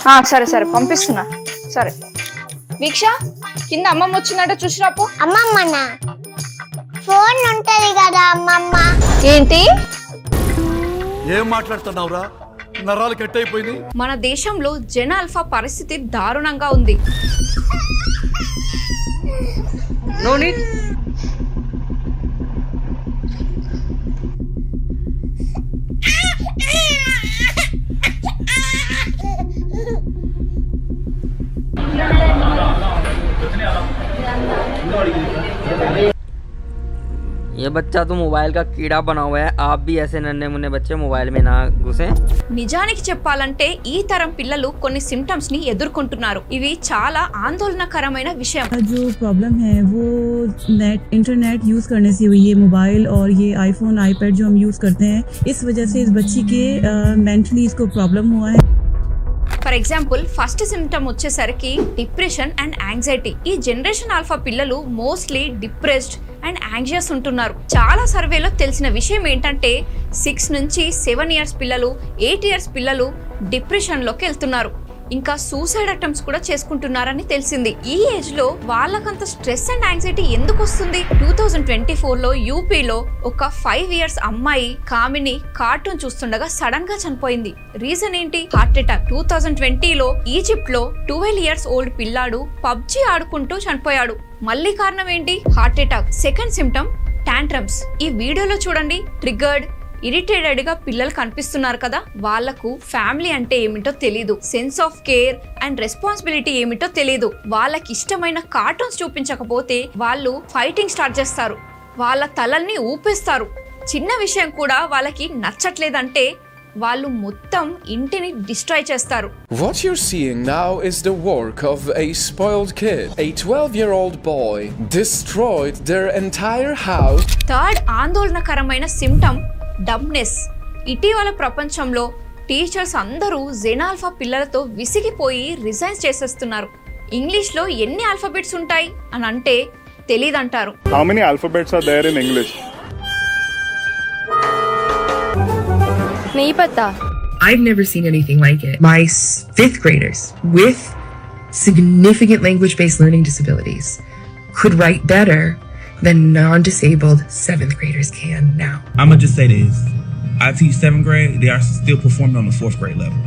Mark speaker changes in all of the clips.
Speaker 1: సరే సరే పంపిస్తున్నా. సరే వీక్ష, కింద అమ్మమ్మ వచ్చిందంటే చూసిరాపు.
Speaker 2: అమ్మమ్మనా? ఫోన్ ఉంటది కదా అమ్మమ్మ.
Speaker 1: ఏంటి
Speaker 3: ఏం మాట్లాడుతున్నావురా? నరాలు కట్ అయిపోయింది.
Speaker 4: మన దేశంలో జనాల్ఫా పరిస్థితి దారుణంగా ఉంది.
Speaker 5: ये बच्चा तो मोबाइल का कीड़ा बना हुआ है. आप भी ऐसे नन्हे मुन्ने बच्चे मोबाइल में ना घुसे.
Speaker 4: నిజానికి చెప్పాలంటే ఈ తరం పిల్లలు కొన్ని సిమ్టమ్స్ ని ఎదుర్కొంటున్నారు. ఇవి చాలా ఆందోళనకరమైన విషయం.
Speaker 6: जो प्रॉब्लम है वो इंटरनेट यूज करने से हुई है. मोबाइल और ये आईफोन आईपैड जो हम यूज करते हैं, इस वजह से इस बच्ची के मेंटली इसको प्रॉब्लम हुआ है.
Speaker 4: ఫర్ ఎగ్జాంపుల్ ఫస్ట్ సిమ్టమ్ వచ్చేసరికి డిప్రెషన్ అండ్ యాంగ్జైటీ. ఈ జనరేషన్ ఆల్ఫా పిల్లలు మోస్ట్లీ డిప్రెస్డ్ అండ్ యాంగ్జియస్ ఉంటున్నారు. చాలా సర్వేలో తెలిసిన విషయం ఏంటంటే 6 నుంచి 7 ఇయర్స్ పిల్లలు, 8 ఇయర్స్ పిల్లలు డిప్రెషన్లోకి వెళ్తున్నారు. ఇంకా సూసైడ్ అటెంప్ట్స్ కూడా చేసుకుంటున్నారని తెలిసింది. ఈ ఏజ్ లో వాళ్ళకంత స్ట్రెస్ అండ్ యాంగ్జైటీ ఎందుకు వస్తుంది? 2024లో యూపీలో ఒక 5 ఇయర్స్ అమ్మాయి కామిని కార్టూన్ చూస్తుండగా సడన్ గా చనిపోయింది. రీజన్ ఏంటి? Heart attack. 2020లో ఈజిప్ట్ లో 12 ఇయర్స్ ఓల్డ్ పిల్లాడు పబ్జి ఆడుకుంటూ చనిపోయాడు. మళ్ళీ కారణం ఏంటి? Heart attack. Second symptom tantrums. ఈ వీడియోలో చూడండి, ట్రిగర్డ్, ఇరిటేటెడ్ గా పిల్లలు కనిపిస్తున్నారు కదా. వాళ్లకు ఫ్యామిలీ అంటే ఏమిటో తెలీదు, sense of care and responsibility ఏమిటో తెలీదు. వాళ్ళకి ఇష్టమైన కార్టూన్స్ చూపించకపోతే వాళ్ళు ఫైటింగ్ స్టార్ట్ చేస్తారు, వాళ్ళ తలల్ని ఊపేస్తారు. చిన్న విషయం కూడా వాళ్ళకి నచ్చట్లేదంటే వాళ్ళు మొత్తం ఇంటిని డిస్ట్రాయ్ చేస్తారు.
Speaker 7: What you're seeing now is the work of a spoiled kid. A 12-year-old boy destroyed their entire house.
Speaker 4: Third ఆందోళనకరమైన సిమ్టమ్ డబ్నెస్. ఇటీవల ప్రపంచంలో టీచర్స్ అందరూ జెనాల్ఫా పిల్లలతో విసిగిపోయి రిజైన్స్ చేసేస్తున్నారు. ఇంగ్లీష్ లో ఎన్ని ఆల్ఫాబెట్స్ ఉంటాయి అని అంటే తెలీదంటారు.
Speaker 8: How many alphabets are there in English?
Speaker 1: नहीं पता.
Speaker 9: I've never seen anything like it. My 5th graders with significant language-based learning disabilities could write better than non-disabled 7th graders can now.
Speaker 10: I'ma just say this. I teach 7th grade, they are still performing on the 4th grade level.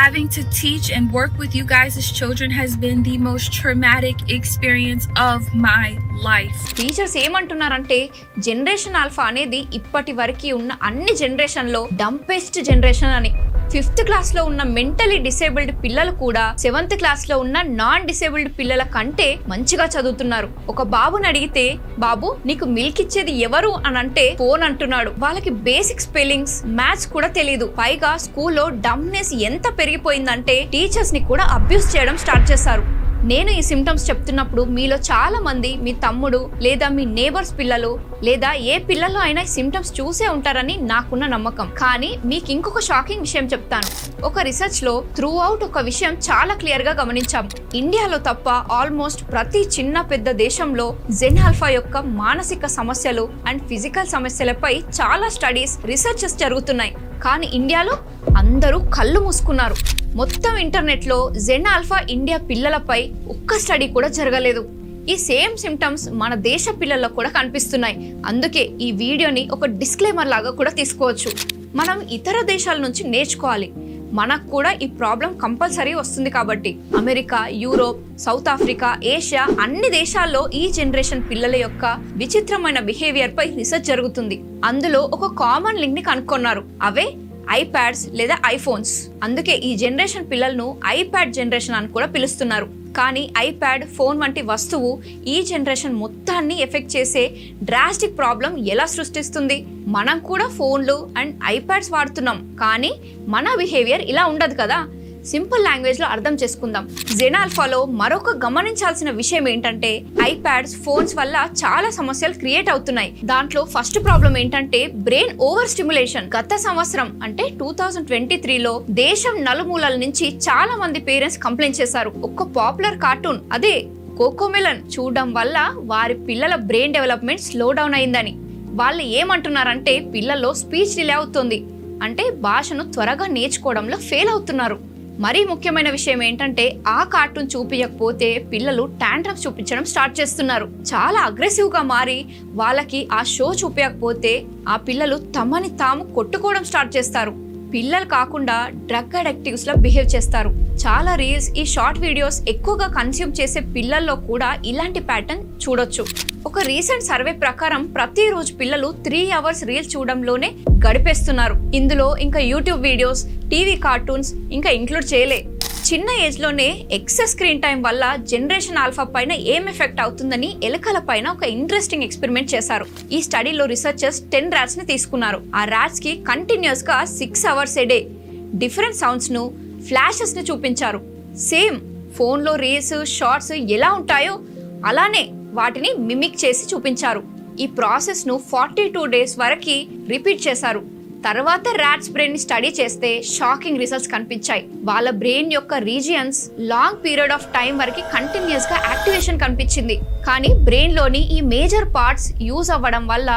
Speaker 11: Having to teach and work with you guys as children has been the most traumatic experience of my life.
Speaker 4: Teachers ఏమంటున్నారంటే generation alpha అనేది ఇప్పటి వరకు ఉన్న అన్ని generation లో డంపెస్ట్ generation అని. 5th class లో ఉన్న మెంటలీ డిసేబుల్డ్ పిల్లలు కూడా 7th క్లాస్ లో ఉన్న నాన్ డిసేబుల్డ్ పిల్లల కంటే మంచిగా చదువుతున్నారు. ఒక బాబుని అడిగితే, బాబు నీకు మిల్క్ ఇచ్చేది ఎవరు అని అంటే ఫోన్ అంటున్నాడు. వాళ్ళకి బేసిక్ స్పెల్లింగ్స్, మ్యాథ్స్ కూడా తెలియదు. పైగా స్కూల్లో డమ్నెస్ ఎంత పెరిగిపోయిందంటే టీచర్స్ ని కూడా అబ్యూస్ చేయడం స్టార్ట్ చేశారు. నేను ఈ సిమ్టమ్స్ చెప్తున్నప్పుడు మీలో చాలా మంది మీ తమ్ముడు లేదా మీ నేబర్స్ పిల్లలు లేదా ఏ పిల్లలు అయినా సిమ్టమ్స్ చూసే ఉంటారని నాకున్న నమ్మకం. కానీ మీకు ఇంకొక షాకింగ్ విషయం చెప్తాను. ఒక రీసెర్చ్ లో త్రూ అవుట్ ఒక విషయం చాలా క్లియర్ గా గమనించాం. ఇండియాలో తప్ప ఆల్మోస్ట్ ప్రతి చిన్న పెద్ద దేశంలో జెనాల్ఫా యొక్క మానసిక సమస్యలు అండ్ ఫిజికల్ సమస్యలపై చాలా స్టడీస్, రీసెర్చెస్ జరుగుతున్నాయి. కానీ ఇండియాలో అందరూ కళ్ళు మూసుకున్నారు. మొత్తం ఇంటర్నెట్ లో జెనాల్ఫా ఇండియా పిల్లలపై ఒక్క స్టడీ కూడా జరగలేదు. ఈ సేమ్ సిమ్టమ్స్ మన దేశ పిల్లల్లో కూడా కనిపిస్తున్నాయి. అందుకే ఈ వీడియోని ఒక డిస్క్లైమర్ లాగా కూడా తీసుకోవచ్చు. మనం ఇతర దేశాల నుంచి నేర్చుకోవాలి. మనకు కూడా ఈ ప్రాబ్లం కంపల్సరీ వస్తుంది కాబట్టి. America, Europe, south Africa, Asia అన్ని దేశాల్లో ఈ జనరేషన్ పిల్లల యొక్క విచిత్రమైన బిహేవియర్ పై రీసెర్చ్ జరుగుతుంది. అందులో ఒక కామన్ లింక్ ని కనుక్కున్నారు. అవే ఐప్యాడ్స్ లేదా ఐఫోన్స్. అందుకే ఈ జనరేషన్ పిల్లలను ఐప్యాడ్ జనరేషన్ అని కూడా పిలుస్తున్నారు. కానీ ఐప్యాడ్, ఫోన్ వంటి వస్తువు ఈ జనరేషన్ మొత్తాన్ని ఎఫెక్ట్ చేసే డ్రాస్టిక్ ప్రాబ్లం ఎలా సృష్టిస్తుంది? మనం కూడా ఫోన్లు అండ్ ఐప్యాడ్స్ వాడుతున్నాం, కానీ మన బిహేవియర్ ఇలా ఉండదు కదా. సింపుల్ లాంగ్వేజ్ లో అర్థం చేసుకుందాం. జెనాల్ఫాలో మరొక గమనించాల్సిన విషయం ఏంటంటే ఐప్యాడ్స్, ఫోన్స్ వల్ల చాలా సమస్యలు క్రియేట్ అవుతున్నాయి. దాంట్లో ఫస్ట్ ప్రాబ్లం ఏంటంటే బ్రెయిన్ ఓవర్ స్టిమ్యులేషన్. గత సంవత్సరం అంటే 2023లో దేశం నలుమూలల నుంచి చాలా మంది పేరెంట్స్ కంప్లైంట్ చేశారు. ఒక పాపులర్ కార్టూన్, అదే కోకోమెలన్ చూడడం వల్ల వారి పిల్లల బ్రెయిన్ డెవలప్మెంట్ స్లో డౌన్ అయిందని. వాళ్ళు ఏమంటున్నారంటే పిల్లల్లో స్పీచ్ డిలే అవుతుంది, అంటే భాషను త్వరగా నేర్చుకోవడంలో ఫెయిల్ అవుతున్నారు. మరీ ముఖ్యమైన విషయం ఏంటంటే ఆ కార్టూన్ చూపించకపోతే పిల్లలు టాంట్రమ్స్ చూపించడం స్టార్ట్ చేస్తున్నారు. చాలా అగ్రెసివ్ గా మారి వాళ్ళకి ఆ షో చూపించకపోతే ఆ పిల్లలు తమని తాము కొట్టుకోవడం స్టార్ట్ చేస్తారు. పిల్లలు కాకుండా డ్రగ్ అడిక్టివ్స్ లా బిహేవ్ చేస్తారు. చాలా రీల్స్, ఈ షార్ట్ వీడియోస్ ఎక్కువగా కన్స్యూమ్ చేసే పిల్లల్లో కూడా ఇలాంటి ప్యాటర్న్ చూడొచ్చు. ఒక రీసెంట్ సర్వే ప్రకారం ప్రతిరోజు పిల్లలు 3 అవర్స్ రీల్స్ చూడడంలోనే గడిపేస్తున్నారు. ఇందులో ఇంకా యూట్యూబ్ వీడియోస్, టీవీ కార్టూన్స్ ఇంకా ఇంక్లూడ్ చేయలే. చిన్న ఏజ్ లోనే ఎక్సెస్ స్క్రీన్ టైం వల్ల జనరేషన్ ఆల్ఫా పైన ఏం ఎఫెక్ట్ అవుతుందని ఎలుకల పైన ఒక ఇంట్రెస్టింగ్ ఎక్స్పెరిమెంట్ చేశారు. ఈ స్టడీలో రీసెర్చర్స్ 10 ర్యాట్స్ ని తీసుకున్నారు. ఆ ర్యాట్స్ కి కంటిన్యూస్ గా 6 అవర్స్ ఏ డే డిఫరెంట్ సౌండ్స్ ను, ఫ్లాషెస్ ని చూపించారు. సేమ్ ఫోన్ లో రీల్స్, షార్ట్స్ ఎలా ఉంటాయో అలానే వాటిని మిమిక్ చేసి చూపించారు. ఈ ప్రాసెస్ ను 42 డేస్ వరకు రిపీట్ చేశారు. తర్వాత ర్యాట్స్ బ్రెయిన్ ని స్టడీ చేస్తే షాకింగ్ రిజల్ట్స్ కనిపించాయి. వాళ్ళ బ్రెయిన్ యొక్క regions long period of time వరకు కంటిన్యూస్ గా యాక్టివేషన్ కనిపించింది. కానీ బ్రెయిన్ లోని ఈ మేజర్ పార్ట్స్ యూజ్ అవ్వడం వల్ల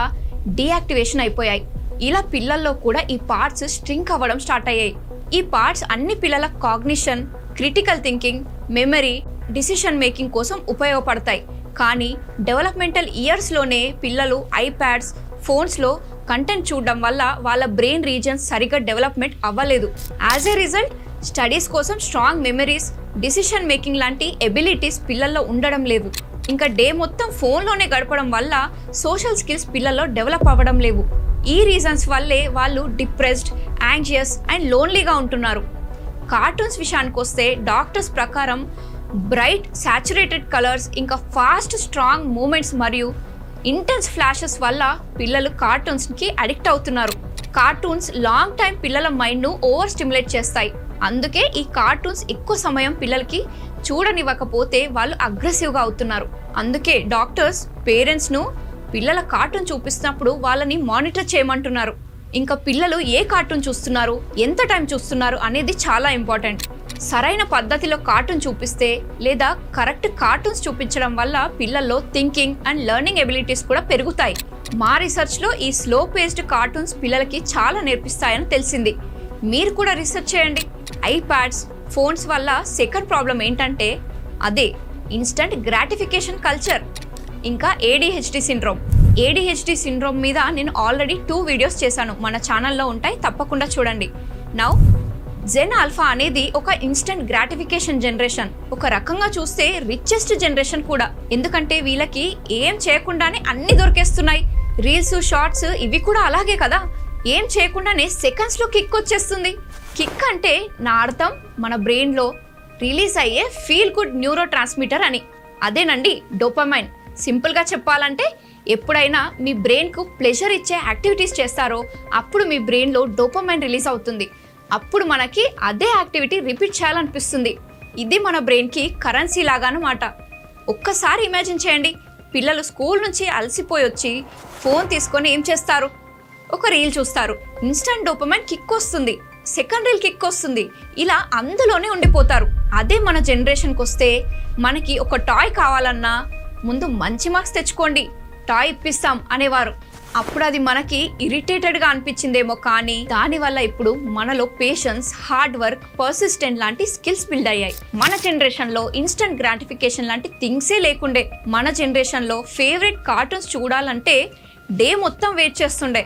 Speaker 4: డీయాక్టివేషన్ అయిపోయాయి. ఇలా పిల్లల్లో కూడా ఈ పార్ట్స్ స్ట్రింక్ అవ్వడం స్టార్ట్ అయ్యాయి. ఈ పార్ట్స్ అన్ని పిల్లల cognition, critical thinking, memory, decision making కోసం ఉపయోగపడతాయి. కానీ డెవలప్మెంటల్ ఇయర్స్ లోనే పిల్లలు ఐప్యాడ్స్, ఫోన్స్ లో కంటెంట్ చూడడం వల్ల వాళ్ళ బ్రెయిన్ రీజన్స్ సరిగ్గా డెవలప్మెంట్ అవ్వలేదు. యాజ్ ఏ రిజల్ట్ స్టడీస్ కోసం స్ట్రాంగ్ మెమరీస్, డిసిషన్ మేకింగ్ లాంటి ఎబిలిటీస్ పిల్లల్లో ఉండడం లేదు. ఇంకా డే మొత్తం ఫోన్లోనే గడపడం వల్ల సోషల్ స్కిల్స్ పిల్లల్లో డెవలప్ అవ్వడం లేవు. ఈ రీజన్స్ వల్లే వాళ్ళు డిప్రెస్డ్, యాంగ్జియస్ అండ్ లోన్లీగా ఉంటున్నారు. కార్టూన్స్ విషయానికి వస్తే డాక్టర్స్ ప్రకారం బ్రైట్ సాచురేటెడ్ కలర్స్, ఇంకా ఫాస్ట్ స్ట్రాంగ్ మూమెంట్స్ మరియు ఇంటెన్స్ ఫ్లాషెస్ వల్ల పిల్లలు కార్టూన్స్కి అడిక్ట్ అవుతున్నారు. కార్టూన్స్ లాంగ్ టైం పిల్లల మైండ్ను ఓవర్ స్టిమ్యులేట్ చేస్తాయి. అందుకే ఈ కార్టూన్స్ ఎక్కువ సమయం పిల్లలకి చూడనివ్వకపోతే వాళ్ళు అగ్రెసివ్గా అవుతున్నారు. అందుకే డాక్టర్స్ పేరెంట్స్ను పిల్లల కార్టూన్ చూపిస్తున్నప్పుడు వాళ్ళని మానిటర్ చేయమంటున్నారు. ఇంకా పిల్లలు ఏ కార్టూన్ చూస్తున్నారు, ఎంత టైం చూస్తున్నారు అనేది చాలా ఇంపార్టెంట్. సరైన పద్ధతిలో కార్టూన్ చూపిస్తే లేదా కరెక్ట్ కార్టూన్స్ చూపించడం వల్ల పిల్లల్లో థింకింగ్ అండ్ లెర్నింగ్ ఎబిలిటీస్ కూడా పెరుగుతాయి. మా రీసెర్చ్లో ఈ స్లో పేస్డ్ కార్టూన్స్ పిల్లలకి చాలా నేర్పిస్తాయని తెలిసింది. మీరు కూడా రీసెర్చ్ చేయండి. ఐప్యాడ్స్, ఫోన్స్ వల్ల సెకండ్ ప్రాబ్లం ఏంటంటే అదే ఇన్స్టంట్ గ్రాటిఫికేషన్ కల్చర్, ఇంకా ADHD సిండ్రోమ్. ADHD సిండ్రోమ్ మీద నేను ఆల్రెడీ 2 వీడియోస్ చేశాను, మన ఛానల్లో ఉంటాయి, తప్పకుండా చూడండి. నౌ జెన్ ఆల్ఫా అనేది ఒక ఇన్స్టంట్ గ్రాటిఫికేషన్ జనరేషన్. ఒక రకంగా చూస్తే రిచెస్ట్ జనరేషన్ కూడా. ఎందుకంటే వీళ్ళకి ఏం చేయకుండానే అన్ని దొరికేస్తున్నాయి. రీల్స్, షార్ట్స్ ఇవి కూడా అలాగే కదా. ఏం చేయకుండానే సెకండ్స్లో కిక్ వచ్చేస్తుంది. కిక్ అంటే నా అర్థం మన బ్రెయిన్లో రిలీజ్ అయ్యే ఫీల్ గుడ్ న్యూరో ట్రాన్స్మిటర్ అని. అదేనండి డోపమైన్. సింపుల్గా చెప్పాలంటే ఎప్పుడైనా మీ బ్రెయిన్కు ప్లెజర్ ఇచ్చే యాక్టివిటీస్ చేస్తారో అప్పుడు మీ బ్రెయిన్లో డోపమైన్ రిలీజ్ అవుతుంది. అప్పుడు మనకి అదే యాక్టివిటీ రిపీట్ చేయాలనిపిస్తుంది. ఇది మన బ్రెయిన్కి కరెన్సీ లాగానమాట. ఒక్కసారి ఇమాజిన్ చేయండి, పిల్లలు స్కూల్ నుంచి అలసిపోయి వచ్చి ఫోన్ తీసుకొని ఏం చేస్తారు? ఒక రీల్ చూస్తారు. ఇన్స్టంట్ డోపమైన్ కిక్ వస్తుంది, సెకండ్ రీల్ కిక్ వస్తుంది, ఇలా అందులోనే ఉండిపోతారు. అదే మన జనరేషన్కి వస్తే మనకి ఒక టాయ్ కావాలన్నా ముందు మంచి మార్క్స్ తెచ్చుకోండి, టాయ్ ఇప్పిస్తాం అనేవారు. అప్పుడు అది మనకి ఇరిటేటెడ్గా అనిపించిందేమో, కానీ దానివల్ల ఇప్పుడు మనలో పేషెన్స్, హార్డ్ వర్క్, పర్సిస్టెంట్ లాంటి స్కిల్స్ బిల్డ్ అయ్యాయి. మన జనరేషన్లో ఇన్స్టంట్ గ్రాటిఫికేషన్ లాంటి థింగ్సే లేకుండే. మన జనరేషన్లో ఫేవరెట్ కార్టూన్స్ చూడాలంటే డే మొత్తం వెయిట్ చేస్తుండే,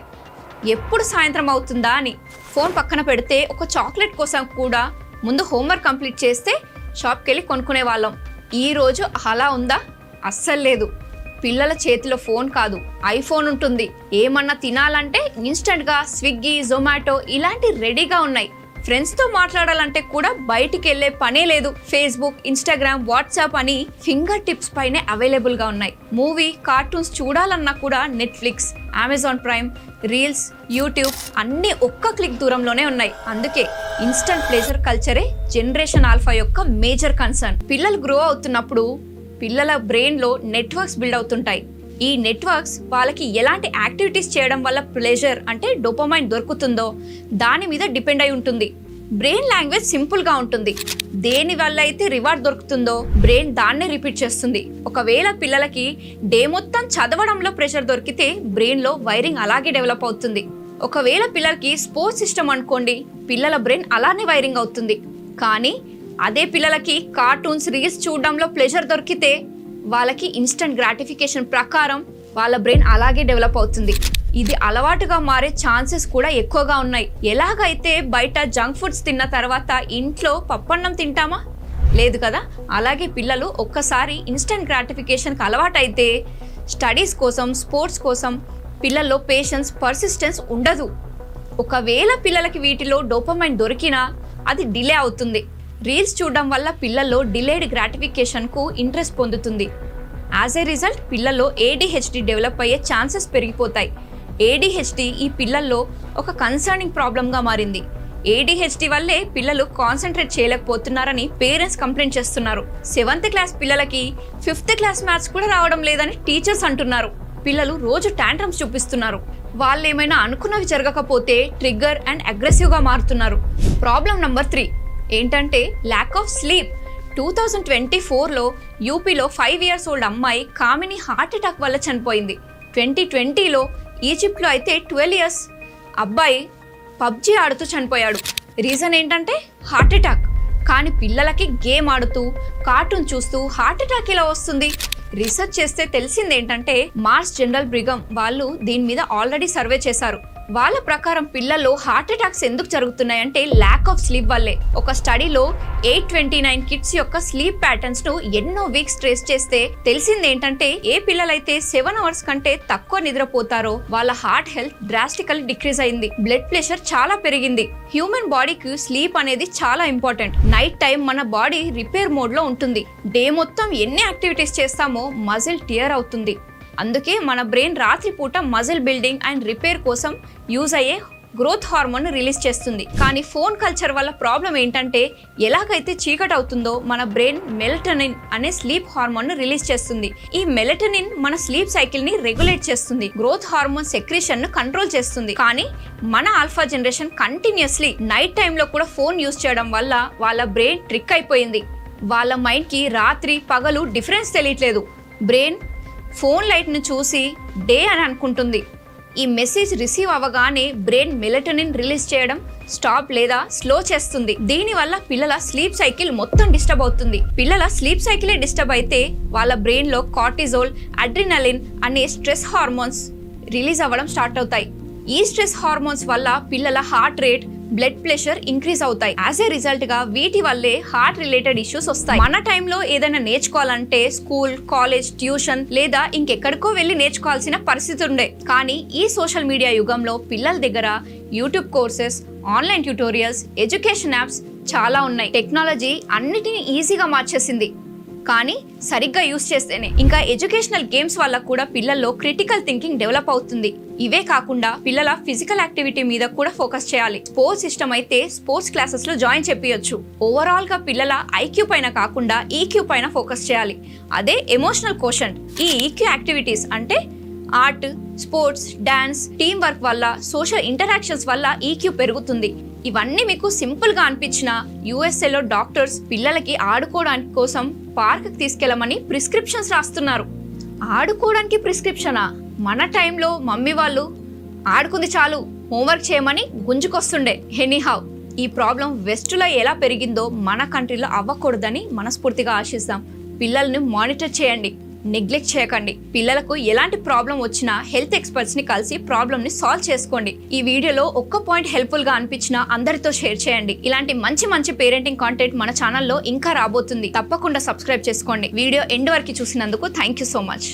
Speaker 4: ఎప్పుడు సాయంత్రం అవుతుందా అని. ఫోన్ పక్కన పెడితే ఒక చాక్లెట్ కోసం కూడా ముందు హోంవర్క్ కంప్లీట్ చేస్తే షాప్కి వెళ్ళి కొనుక్కునే వాళ్ళం. ఈరోజు అలా ఉందా? అస్సలు లేదు. పిల్లల చేతిలో ఫోన్ కాదు, ఐఫోన్ ఉంటుంది. ఏమన్నా తినాలంటే ఇన్స్టెంట్గా స్విగ్గీ, జొమాటో ఇలాంటి రెడీగా ఉన్నాయి. ఫ్రెండ్స్తో మాట్లాడాలంటే కూడా బయటికి వెళ్ళే పనే లేదు. ఫేస్బుక్, ఇన్స్టాగ్రామ్, వాట్సాప్ అని ఫింగర్ టిప్స్ పైనే అవైలబుల్గా ఉన్నాయి. మూవీ, కార్టూన్స్ చూడాలన్నా కూడా Netflix, Amazon prime, reels, YouTube అన్నీ ఒక్క క్లిక్ దూరంలోనే ఉన్నాయి. అందుకే ఇన్స్టంట్ ప్లెజర్ కల్చరే జనరేషన్ ఆల్ఫా యొక్క మేజర్ కన్సర్న్. పిల్లలు గ్రో అవుతున్నప్పుడు పిల్లల బ్రెయిన్లో నెట్వర్క్స్ బిల్డ్ అవుతుంటాయి. ఈ నెట్వర్క్స్ వాళ్ళకి ఎలాంటి యాక్టివిటీస్ చేయడం వల్ల ప్లెజర్ అంటే డోపమైన్ దొరుకుతుందో దాని మీద డిపెండ్ అయి ఉంటుంది. బ్రెయిన్ లాంగ్వేజ్ సింపుల్గా ఉంటుంది. దేని వల్ల అయితే రివార్డ్ దొరుకుతుందో బ్రెయిన్ దాన్నే రిపీట్ చేస్తుంది. ఒకవేళ పిల్లలకి డే మొత్తం చదవడంలో ప్రెషర్ దొరికితే బ్రెయిన్లో వైరింగ్ అలాగే డెవలప్ అవుతుంది. ఒకవేళ పిల్లలకి స్పోర్ట్స్ సిస్టమ్ అనుకోండి, పిల్లల బ్రెయిన్ అలానే వైరింగ్ అవుతుంది. కానీ అదే పిల్లలకి కార్టూన్స్ రీల్స్ చూడడంలో ప్లెజర్ దొరికితే వాళ్ళకి ఇన్స్టంట్ గ్రాటిఫికేషన్ ప్రకారం వాళ్ళ బ్రెయిన్ అలాగే డెవలప్ అవుతుంది. ఇది అలవాటుగా మారే ఛాన్సెస్ కూడా ఎక్కువగా ఉన్నాయి. ఎలాగైతే బయట జంక్ ఫుడ్స్ తిన్న తర్వాత ఇంట్లో పప్పన్నం తింటామా? లేదు కదా. అలాగే పిల్లలు ఒక్కసారి ఇన్స్టంట్ గ్రాటిఫికేషన్కి అలవాటైతే స్టడీస్ కోసం, స్పోర్ట్స్ కోసం పిల్లల్లో పేషెన్స్, పర్సిస్టెన్స్ ఉండదు. ఒకవేళ పిల్లలకి వీటిలో డోపమైన్ దొరికినా అది డిలే అవుతుంది. రీల్స్ చూడడం వల్ల పిల్లల్లో డిలేడ్ గ్రాటిఫికేషన్కు ఇంట్రెస్ట్ పొందుతుంది. యాజ్ ఏ రిజల్ట్ పిల్లల్లో ADHD డెవలప్ అయ్యే ఛాన్సెస్ పెరిగిపోతాయి. ADHD ఈ పిల్లల్లో ఒక కన్సర్నింగ్ ప్రాబ్లంగా మారింది. ADHD వల్లే పిల్లలు కాన్సన్ట్రేట్ చేయలేకపోతున్నారని పేరెంట్స్ కంప్లైంట్ చేస్తున్నారు. 7th క్లాస్ పిల్లలకి 5th క్లాస్ మ్యాథ్స్ కూడా రావడం లేదని టీచర్స్ అంటున్నారు. పిల్లలు రోజు టాంట్రమ్స్ చూపిస్తున్నారు. వాళ్ళు ఏమైనా అనుకున్నవి జరగకపోతే ట్రిగ్గర్ అండ్ అగ్రెసివ్గా మారుతున్నారు. ప్రాబ్లం నెంబర్ 3 ఏంటంటే ల్యాక్ ఆఫ్ స్లీప్. 2024లో యూపీలో 5 years old అమ్మాయి కామిని హార్ట్ అటాక్ వల్ల చనిపోయింది. 2020లో ఈజిప్ట్లో అయితే 12 years అబ్బాయి పబ్జీ ఆడుతూ చనిపోయాడు. రీజన్ ఏంటంటే హార్ట్ అటాక్. కానీ పిల్లలకి గేమ్ ఆడుతూ, కార్టూన్ చూస్తూ హార్ట్ అటాక్ ఎలా వస్తుంది? రీసెర్చ్ చేస్తే తెలిసింది ఏంటంటే మాస్ జనరల్ బ్రిగమ్ వాళ్ళు దీని మీద ఆల్రెడీ సర్వే చేశారు. వాళ్ళ ప్రకారం పిల్లల్లో హార్ట్ అటాక్స్ ఎందుకు జరుగుతున్నాయంటే ల్యాక్ ఆఫ్ స్లీప్ వల్లే. ఒక స్టడీలో 829 కిడ్స్ యొక్క స్లీప్ ప్యాటర్న్స్ ను ఎన్నో వీక్స్ ట్రేస్ చేస్తే తెలిసింది ఏంటంటే ఏ పిల్లలైతే 7 hours కంటే తక్కువ నిద్రపోతారో వాళ్ళ హార్ట్ హెల్త్ డ్రాస్టికల్లీ డిక్రీజ్ అయింది. బ్లడ్ ప్రెషర్ చాలా పెరిగింది. హ్యూమన్ బాడీకి స్లీప్ అనేది చాలా ఇంపార్టెంట్. నైట్ టైం మన బాడీ రిపేర్ మోడ్ లో ఉంటుంది. డే మొత్తం ఎన్ని యాక్టివిటీస్ చేస్తామో మజిల్ టియర్ అవుతుంది. అందుకే మన బ్రెయిన్ రాత్రిపూట మజిల్ బిల్డింగ్ అండ్ రిపేర్ కోసం యూజ్ అయ్యే గ్రోత్ హార్మోన్ రిలీజ్ చేస్తుంది. కానీ ఫోన్ కల్చర్ వల్ల ప్రాబ్లం ఏంటంటే ఎలాగైతే చీకటి అవుతుందో మన బ్రెయిన్ మెలటోనిన్ అనే స్లీప్ హార్మోన్ రిలీజ్ చేస్తుంది. ఈ మెలటోనిన్ మన స్లీప్ సైకిల్ ని రెగ్యులేట్ చేస్తుంది. గ్రోత్ హార్మోన్ సెక్రీషన్ ను కంట్రోల్ చేస్తుంది. కానీ మన ఆల్ఫా జనరేషన్ కంటిన్యూస్లీ నైట్ టైంలో కూడా ఫోన్ యూజ్ చేయడం వల్ల వాళ్ళ బ్రెయిన్ ట్రిక్ అయిపోయింది. వాళ్ళ మైండ్ కి రాత్రి పగలు డిఫరెన్స్ తెలియట్లేదు. బ్రెయిన్ ఫోన్ లైట్ ను చూసి డే అని అనుకుంటుంది. ఈ మెసేజ్ రిసీవ్ అవ్వగానే బ్రెయిన్ మెలటోనిన్ రిలీజ్ చేయడం స్టాప్ లేదా స్లో చేస్తుంది. దీనివల్ల పిల్లల స్లీప్ సైకిల్ మొత్తం డిస్టర్బ్ అవుతుంది. పిల్లల స్లీప్ సైకిలే డిస్టర్బ్ అయితే వాళ్ళ బ్రెయిన్ లో కార్టిజోల్, అడ్రినలిన్ అనే స్ట్రెస్ హార్మోన్స్ రిలీజ్ అవ్వడం స్టార్ట్ అవుతాయి. ఈ స్ట్రెస్ హార్మోన్స్ వల్ల పిల్లల heart rate, blood pressure increase అవుతాయి. యాజ్ ఏ రిజల్ట్ గా వీటి వల్లే హార్ట్ రిలేటెడ్ ఇష్యూస్ వస్తాయి. మన టైంలో ఏదైనా నేర్చుకోవాలంటే స్కూల్, కాలేజ్, ట్యూషన్ లేదా ఇంకెక్కడికో వెళ్ళి నేర్చుకోవాల్సిన పరిస్థితి ఉండే. కానీ ఈ సోషల్ మీడియా యుగంలో పిల్లల దగ్గర YouTube courses, online tutorials, education apps చాలా ఉన్నాయి. టెక్నాలజీ అన్నిటినీ ఈజీగా మార్చేసింది. కానీ సరిగ్గా యూస్ చేస్తేనే. ఇంకా ఎడ్యుకేషనల్ గేమ్స్ వల్ల కూడా పిల్లల్లో క్రిటికల్ థింకింగ్ డెవలప్ అవుతుంది. ఇవే కాకుండా పిల్లల ఫిజికల్ యాక్టివిటీ మీద కూడా ఫోకస్ చేయాలి. స్పోర్ట్స్ ఇష్టం అయితే స్పోర్ట్స్ క్లాసెస్ లో జాయిన్ చేపియొచ్చు. ఓవరాల్ గా పిల్లల IQ పైన కాకుండా EQ పైన ఫోకస్ చేయాలి. అదే ఎమోషనల్ కోషంట్. ఈ EQ యాక్టివిటీస్ అంటే art, sports, dance, team work వల్ల, సోషల్ ఇంటరాక్షన్స్ వల్ల EQ పెరుగుతుంది. ఇవన్నీ మీకు సింపుల్ గా అనిపించిన USA లో డాక్టర్స్ పిల్లలకి ఆడుకోవడానికి కోసం పార్క్ తీసుకెళ్లమని ప్రిస్క్రిప్షన్స్ రాస్తున్నారు. ఆడుకోవడానికి ప్రిస్క్రిప్షనా? మన టైంలో మమ్మీ వాళ్ళు ఆడుకుంది చాలు, హోంవర్క్ చేయమని గుంజుకొస్తుండే. ఎనీహౌ ఈ ప్రాబ్లం వెస్ట్లో ఎలా పెరిగిందో మన కంట్రీలో అవ్వకూడదని మనస్ఫూర్తిగా ఆశిస్తాం. పిల్లల్ని మానిటర్ చేయండి, నెగ్లెక్ట్ చేయకండి. పిల్లలకు ఎలాంటి ప్రాబ్లం వచ్చినా హెల్త్ ఎక్స్పర్ట్స్ ని కలిసి ప్రాబ్లమ్ ని సాల్వ్ చేసుకోండి. ఈ వీడియోలో ఒక్క పాయింట్ హెల్ప్ఫుల్ గా అనిపించినా అందరితో షేర్ చేయండి. ఇలాంటి మంచి పేరెంటింగ్ కాంటెంట్ మన ఛానల్లో ఇంకా రాబోతుంది. తప్పకుండా సబ్స్క్రైబ్ చేసుకోండి. వీడియో ఎండ్ వరకు చూసినందుకు థ్యాంక్ యూ సో మచ్.